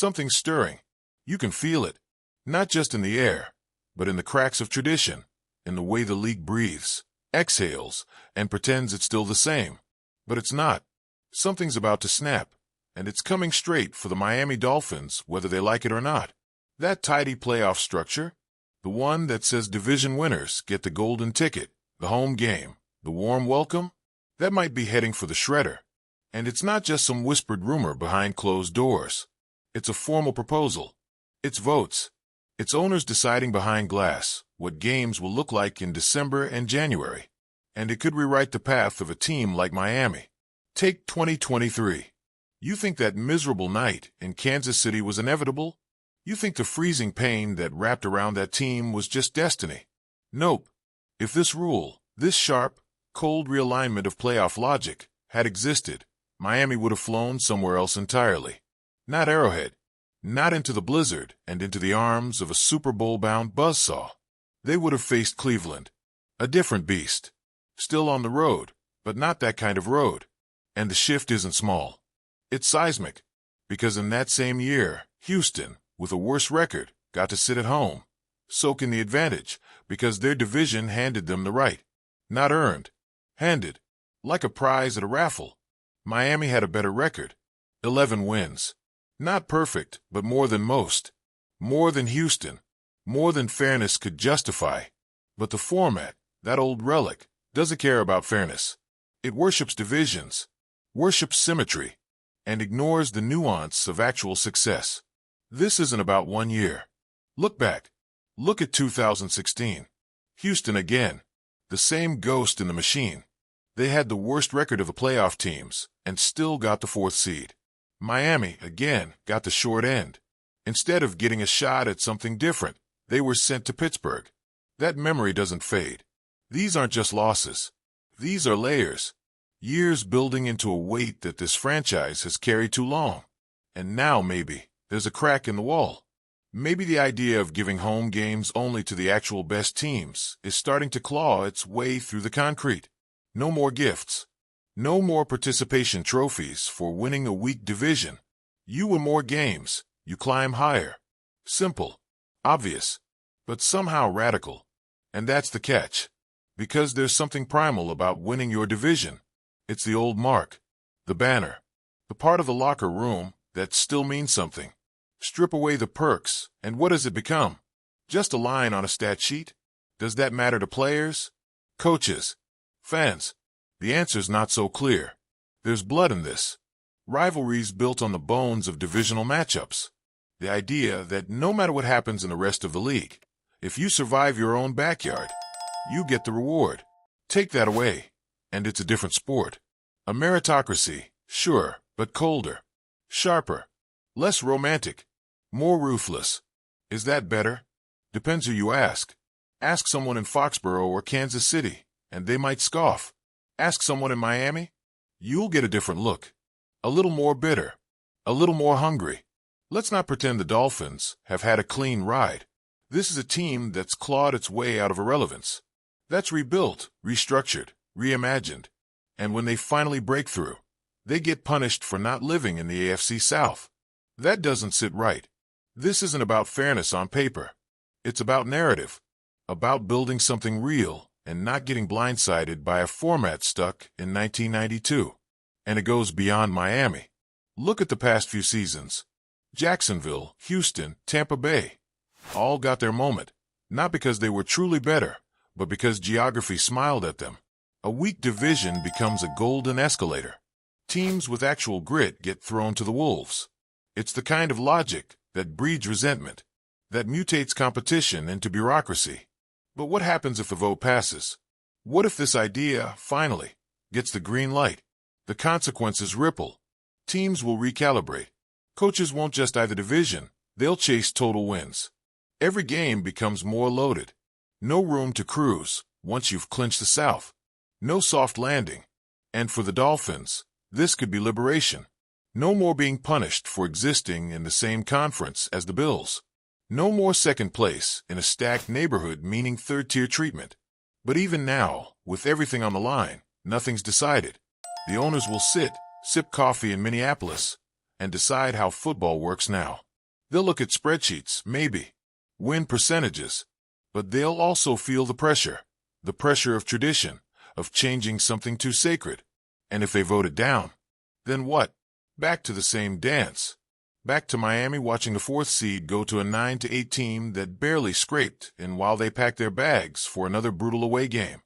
Something's stirring. You can feel it, not just in the air, but in the cracks of tradition, in the way the league breathes, exhales, and pretends it's still the same. But it's not. Something's about to snap, and it's coming straight for the Miami Dolphins, whether they like it or not. That tidy playoff structure, the one that says division winners get the golden ticket, the home game, the warm welcome, that might be heading for the shredder. And it's not just some whispered rumor behind closed doors. It's a formal proposal. It's votes. It's owners deciding behind glass what games will look like in December and January. And it could rewrite the path of a team like Miami. Take 2023. You think that miserable night in Kansas City was inevitable? You think the freezing pain that wrapped around that team was just destiny? Nope. If this rule, this sharp, cold realignment of playoff logic, had existed, Miami would have flown somewhere else entirely. Not Arrowhead. Not into the blizzard and into the arms of a Super Bowl-bound buzzsaw. They would have faced Cleveland. A different beast. Still on the road, but not that kind of road. And the shift isn't small. It's seismic. Because in that same year, Houston, with a worse record, got to sit at home, soak in the advantage, because their division handed them the right. Not earned. Handed. Like a prize at a raffle. Miami had a better record. 11 wins. Not perfect, but more than most. More than Houston. More than fairness could justify. But the format, that old relic, doesn't care about fairness. It worships divisions, worships symmetry, and ignores the nuance of actual success. This isn't about 1 year. Look back. Look at 2016. Houston again. The same ghost in the machine. They had the worst record of the playoff teams and still got the 4th seed. Miami, again, got the short end. Instead of getting a shot at something different, they were sent to Pittsburgh. That memory doesn't fade. These aren't just losses. These are layers. Years building into a weight that this franchise has carried too long. And now, maybe, there's a crack in the wall. Maybe the idea of giving home games only to the actual best teams is starting to claw its way through the concrete. No more gifts. No more participation trophies for winning a weak division. You win more games. You climb higher. Simple. Obvious. But somehow radical. And that's the catch. Because there's something primal about winning your division. It's the old mark. The banner. The part of the locker room that still means something. Strip away the perks, and what does it become? Just a line on a stat sheet? Does that matter to players? Coaches? Fans? The answer's not so clear. There's blood in this. Rivalries built on the bones of divisional matchups. The idea that no matter what happens in the rest of the league, if you survive your own backyard, you get the reward. Take that away, and it's a different sport. A meritocracy, sure, but colder. Sharper. Less romantic. More ruthless. Is that better? Depends who you ask. Ask someone in Foxborough or Kansas City, and they might scoff. Ask someone in Miami. You'll get a different look. A little more bitter. A little more hungry. Let's not pretend the Dolphins have had a clean ride. This is a team that's clawed its way out of irrelevance. That's rebuilt, restructured, reimagined. And when they finally break through, they get punished for not living in the AFC South. That doesn't sit right. This isn't about fairness on paper. It's about narrative. About building something real and not getting blindsided by a format stuck in 1992. And it goes beyond Miami. Look at the past few seasons. Jacksonville, Houston, Tampa Bay. All got their moment. Not because they were truly better, but because geography smiled at them. A weak division becomes a golden escalator. Teams with actual grit get thrown to the wolves. It's the kind of logic that breeds resentment, that mutates competition into bureaucracy. But what happens if the vote passes? What if this idea, finally, gets the green light? The consequences ripple. Teams will recalibrate. Coaches won't just eye the division, they'll chase total wins. Every game becomes more loaded. No room to cruise once you've clinched the South. No soft landing. And for the Dolphins, this could be liberation. No more being punished for existing in the same conference as the Bills. No more second place in a stacked neighborhood meaning third-tier treatment. But even now, with everything on the line, nothing's decided. The owners will sit, sip coffee in Minneapolis, and decide how football works now. They'll look at spreadsheets, maybe, win percentages, but they'll also feel the pressure of tradition, of changing something too sacred. And if they vote it down, then what? Back to the same dance. Back to Miami watching the fourth seed go to a 9-8 team that barely scraped, and while they pack their bags for another brutal away game.